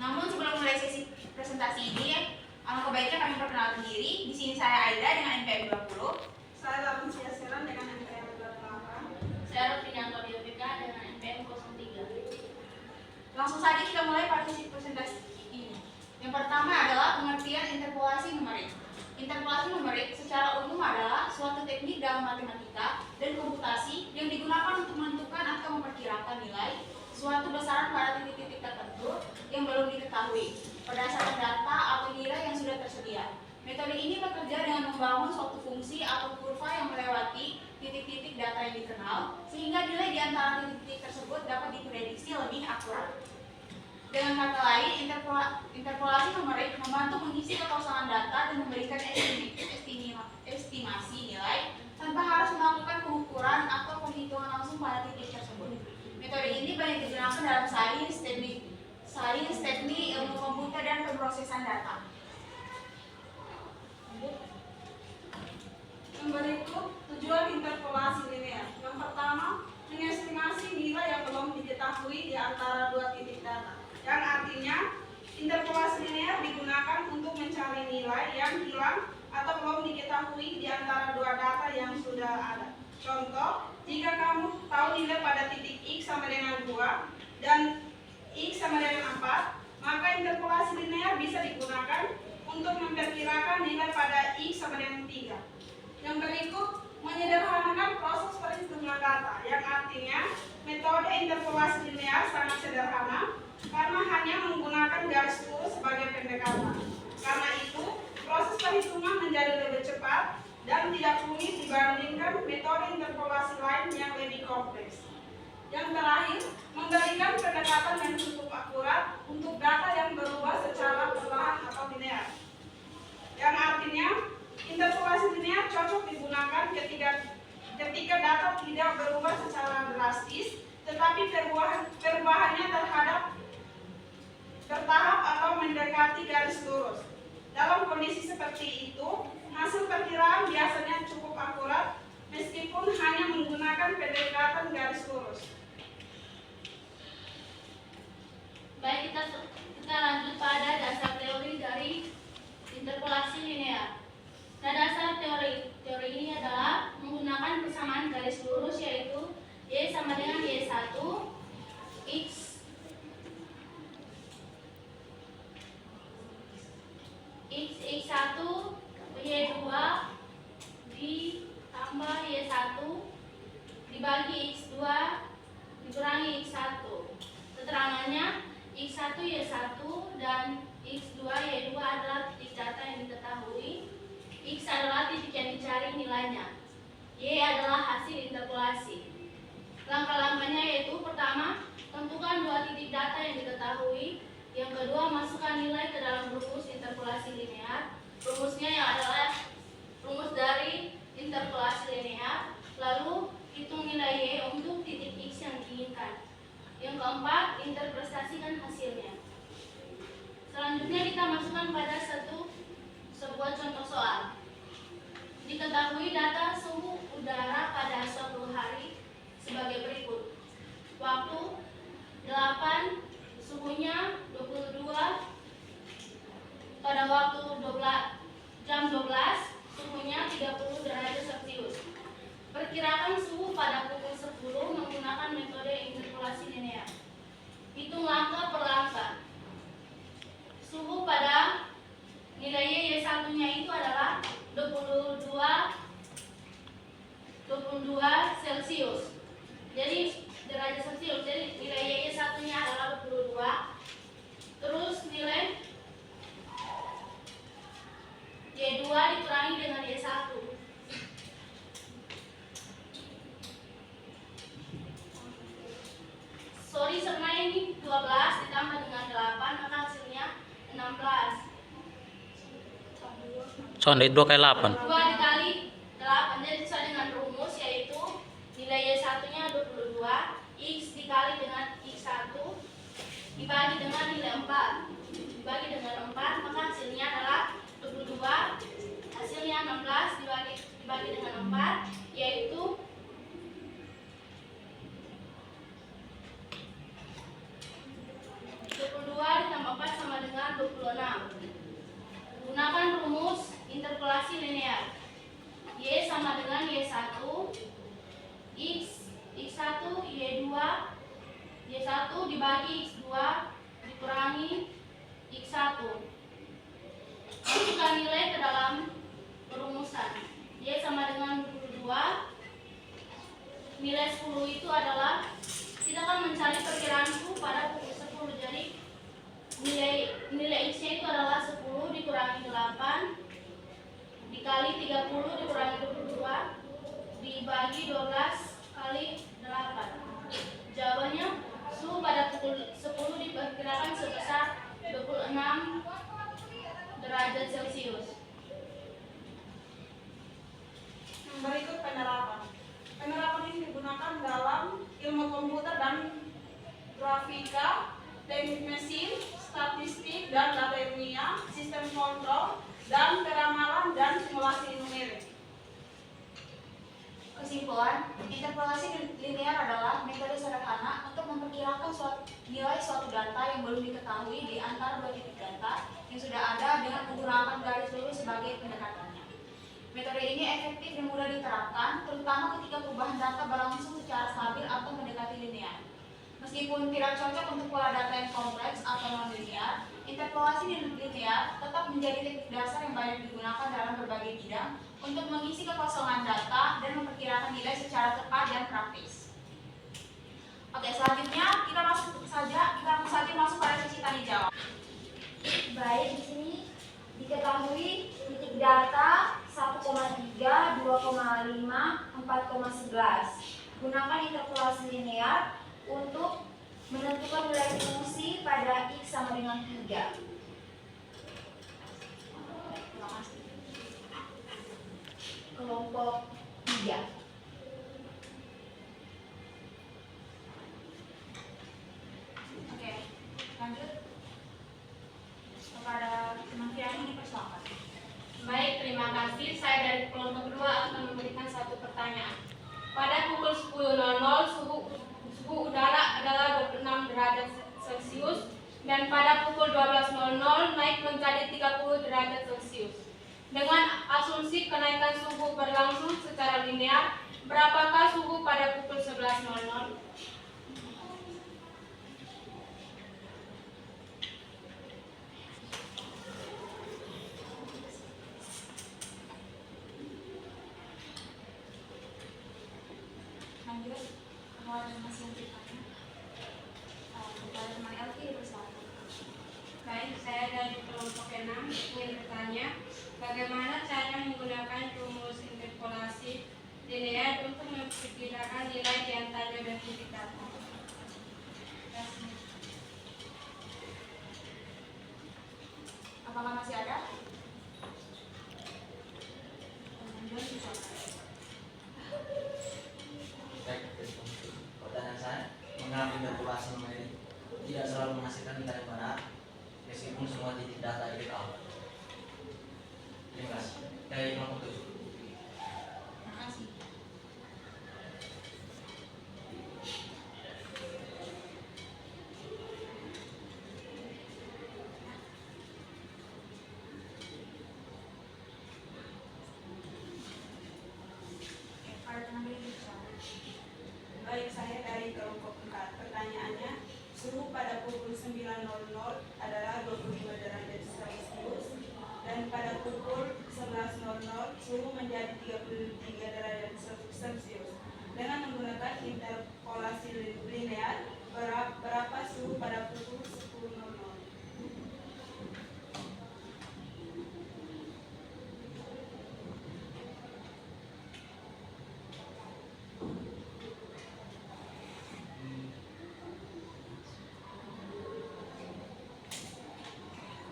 Namun sebelum mulai sesi presentasi ini, alangkah baiknya kami perkenalkan diri. Di sini saya Aida dengan NPM 20. Saya Laruncia Seran dengan NPM 28. Saya Rufinianto Diopika dengan NPM 03. Langsung saja kita mulai pada sesi presentasi ini. Yang pertama adalah pengertian interpolasi numerik. Interpolasi numerik secara umum adalah suatu teknik dalam matematika dan komputasi yang digunakan untuk menentukan atau memperkirakan nilai suatu besaran pada titik-titik tertentu yang belum diketahui berdasarkan data atau nilai yang sudah tersedia. Metode ini bekerja dengan membangun suatu fungsi atau kurva yang melewati titik-titik data yang dikenal, sehingga nilai di antara titik-titik tersebut dapat diprediksi lebih akurat. Dengan kata lain, interpolasi numerik membantu mengisi kekosongan data dan memberikan estimasi nilai tanpa harus melakukan pengukuran atau penghitungan langsung pada titik tersebut. Metode ini banyak digunakan dalam sains, teknik, ilmu komputer, dan pemrosesan data. Yang berikut tujuan interpolasi linear. Yang pertama, mengestimasi nilai yang belum diketahui di antara dua titik data. Yang artinya, interpolasi linear digunakan untuk mencari nilai yang hilang atau belum diketahui di antara dua data yang sudah ada. Contoh, jika kamu tahu nilai pada titik X sama dengan 2 dan X sama dengan 4, maka interpolasi linear bisa digunakan untuk memperkirakan nilai pada X sama dengan 3. Yang berikut, menyederhanakan proses perhitungan data, yang artinya metode interpolasi linear sangat sederhana karena hanya menggunakan garis lurus sebagai pendekatan. Karena itu, proses perhitungan menjadi lebih cepat dan tidak rumit dibandingkan metode interpolasi lain yang lebih kompleks. Yang terakhir, memberikan pendekatan yang cukup akurat untuk data yang berubah secara perlahan atau linear. Yang artinya, interpolasi linear cocok digunakan ketika data tidak berubah secara drastis, tetapi perubahannya bertahap atau mendekati garis lurus. Dalam kondisi seperti itu, hasil perkiraan biasanya cukup akurat meskipun hanya menggunakan pendekatan garis lurus. Baik, kita lanjut pada dasar teori dari interpolasi linear. Nah, dasar teori ini adalah menggunakan persamaan garis lurus, yaitu Y sama dengan Y1 X1 Y2 ditambah Y1 dibagi X2 dikurangi X1. Keterangannya, X1 Y1 dan X2 Y2 adalah titik data yang diketahui, X adalah titik yang dicari nilainya, Y adalah hasil interpolasi. Langkah-langkahnya yaitu: pertama, tentukan dua titik data yang diketahui. Yang kedua, masukkan nilai ke dalam rumus interpolasi linear. Rumusnya yang adalah rumus dari interpolasi linear. Lalu, hitung nilai Y untuk titik X yang diinginkan. Yang keempat, interpretasikan hasilnya. Selanjutnya kita masukkan pada sebuah contoh soal. Diketahui data suhu udara pada suatu hari sebagai berikut. Waktu 8, suhunya 22. Pada waktu jam 12, suhunya 30 derajat Celcius. Perkirakan suhu pada pukul 10 menggunakan metode interpolasi linear. Hitung langkah per langkah. Suhu pada nilai Y1-nya itu adalah 22 Celcius. Jadi derajat Celcius. Jadi nilai Y1-nya adalah 22. Terus nilai Y2 dikurangi dengan Y1. Sebenarnya ini 12 ditambah dengan 8, maka hasilnya 16. Soalnya 2 kali 8. 2 dikali 8, jadi sesuai dengan rumus, yaitu nilai Y1-nya 22, X dikali dengan X1 dibagi dengan nilai 4. Dibagi dengan 4, maka hasilnya adalah 22. Hasilnya 16 dibagi dengan 4, yaitu 22 ditambah 4 interpolasi linear. Y sama dengan Y1 X1 Y2 Y1 dibagi X2 dikurangi X1. Masukkan nilai ke dalam perumusan. Y sama dengan 22. Nilai 10 itu adalah, kita akan mencari perkiraan suhu pada pukul 10. Jadi nilai X-nya itu adalah 10 dikurangi 8 dikali 30 dikurangi 22 dibagi 12 kali 8. Jawabannya, suhu pada pukul 10 diperkirakan sebesar 26 derajat Celcius. Berikut penerapan. Penerapan ini digunakan dalam ilmu komputer dan grafika, teknik mesin, statistik dan data ilmiah, sistem kontrol, dan peramalan dan simulasi numerik. Kesimpulan, interpolasi linear adalah metode sederhana untuk memperkirakan nilai suatu data yang belum diketahui di antara dua titik data yang sudah ada dengan menggunakan garis lurus sebagai pendekatannya. Metode ini efektif dan mudah diterapkan, terutama ketika perubahan data berlangsung secara stabil atau mendekati linear. Meskipun tidak cocok untuk pola data yang kompleks atau non-linear, interpolasi linear tetap menjadi teknik dasar yang banyak digunakan dalam berbagai bidang untuk mengisi kekosongan data dan memperkirakan nilai secara tepat dan praktis. Oke, selanjutnya kita langsung saja masuk pada sesi tanya jawab. Baik, di sini diketahui titik data 1,3, 2,5, 4,11. Gunakan interpolasi linear untuk menentukan nilai fungsi pada X sama dengan 3. Kelompok 3. Oke, lanjut kepada teman Fiani, dipersilakan. Baik, terima kasih. Saya dari kelompok kedua akan memberikan satu pertanyaan. Pada pukul 10.00 suhu udara adalah 26 derajat Celcius dan pada pukul 12.00 naik menjadi 30 derajat Celcius. Dengan asumsi kenaikan suhu berlangsung secara linear, berapakah suhu pada pukul 11.00? Lanjut kepada masih bertanya. Kepada teman Elvi, dipersilakan. Baik, saya dari kelompok 6 ingin bertanya, bagaimana cara menggunakan rumus interpolasi linear untuk memperkirakan nilai di antara dua titik data? Apakah masih ada? Lanjut, silakan. Baik, pertanyaan saya, mengapa interpolasi numerik tidak selalu menghasilkan nilai yang benar meskipun semua titik data diketahui? Terima kasih. Dari kelompok 7. Terima kasih. Pada teman Dewi, dipersilakan. Baik, saya dari kelompok 4. Pertanyaannya, suhu pada pukul 9.00 adalah 22 derajat Celcius dan pada pukul 11.00 suhu menjadi 33 derajat Celcius. Dengan menggunakan interpolasi linear, berapa suhu pada pukul 10.00?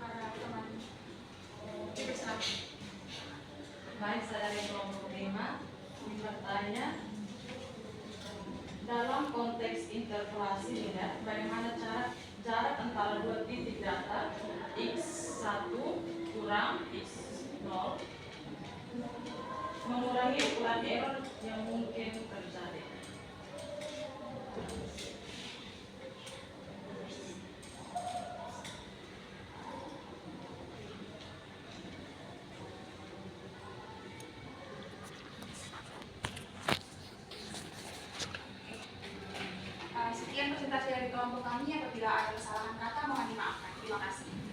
Para teman dipersilakan. Baik, saya dari kelompok 5 ingin bertanya, dalam konteks interpolasi linear, bagaimana jarak antara dua titik data X1 kurang X0 mengurangi ukuran error yang mungkin terjadi? presentasi dari kelompok kami. Apabila ada kesalahan kata mohon dimaafkan. Terima kasih.